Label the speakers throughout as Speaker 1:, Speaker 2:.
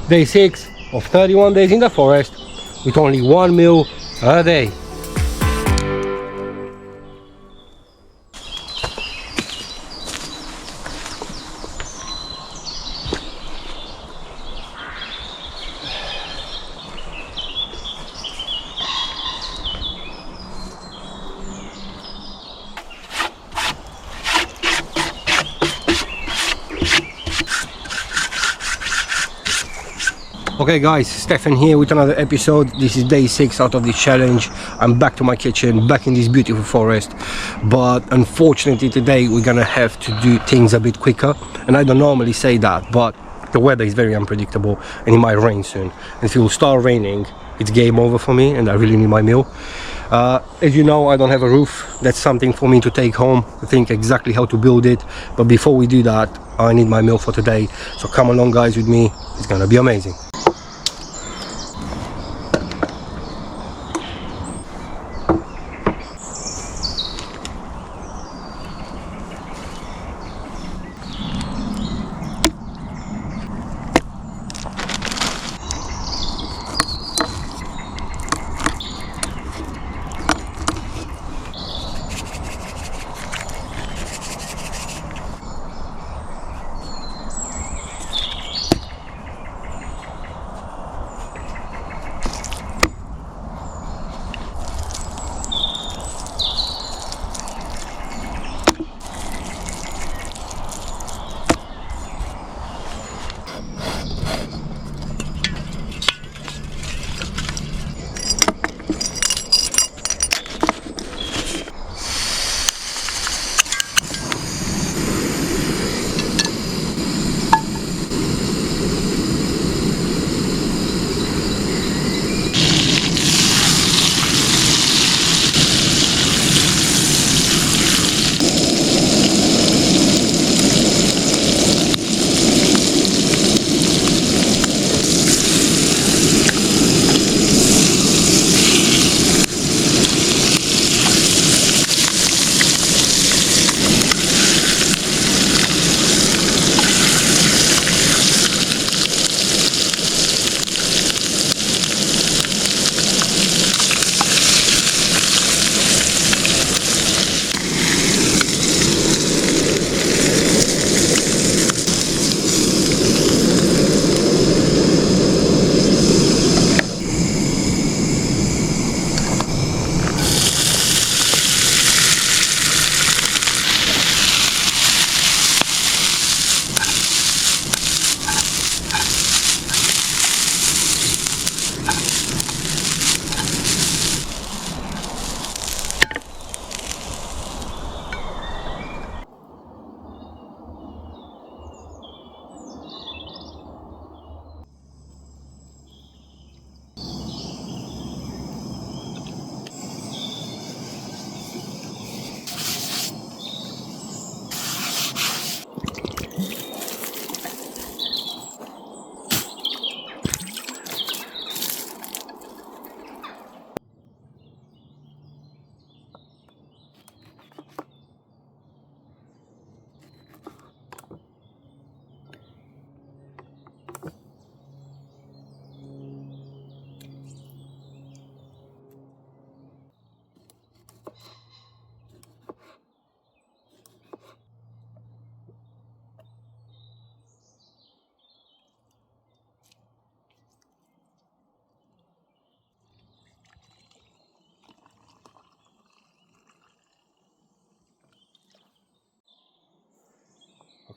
Speaker 1: Day 6 of 31 days in the forest with only one meal a day. Okay guys, Stefan here with another episode. This is day 6 out of this challenge. I'm back to my kitchen, back in this beautiful forest, but unfortunately today we're gonna have to do things a bit quicker, and I don't normally say that, but the weather is very unpredictable and it might rain soon, and if it will start raining it's game over for me and I really need my meal. As you know, I don't have a roof. That's something for me to take home, to think exactly how to build it, but before we do that I need my meal for today, so come along guys with me, it's gonna be amazing.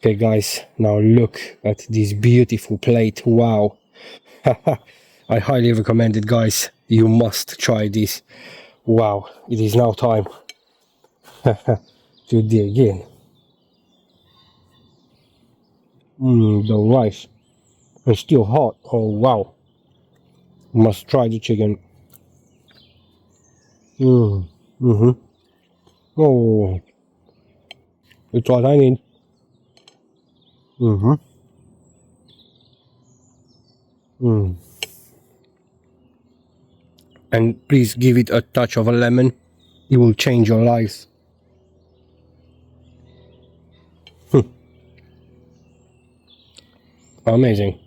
Speaker 1: Okay guys, now look at this beautiful plate. Wow. I highly recommend it guys, you must try this. Wow, it is now time to dig in. The rice is still hot. Oh wow, must try the chicken. Oh, it's what I need. And please give it a touch of a lemon, it will change your life. Amazing.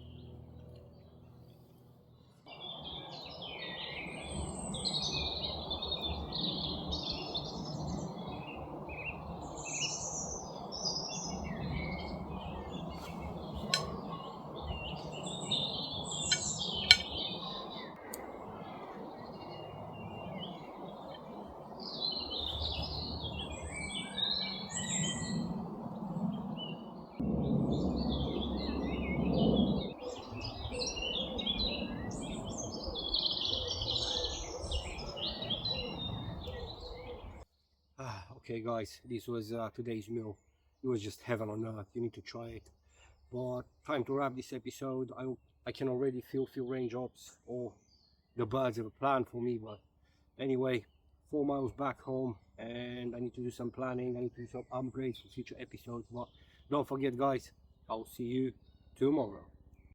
Speaker 1: Okay guys, this was today's meal. It was just heaven on earth. You need to try it. But time to wrap this episode. I can already feel raindrops, or the birds have a plan for me. But anyway, 4 miles back home, and I need to do some planning. I need to do some upgrades for future episodes. But don't forget guys, I'll see you tomorrow.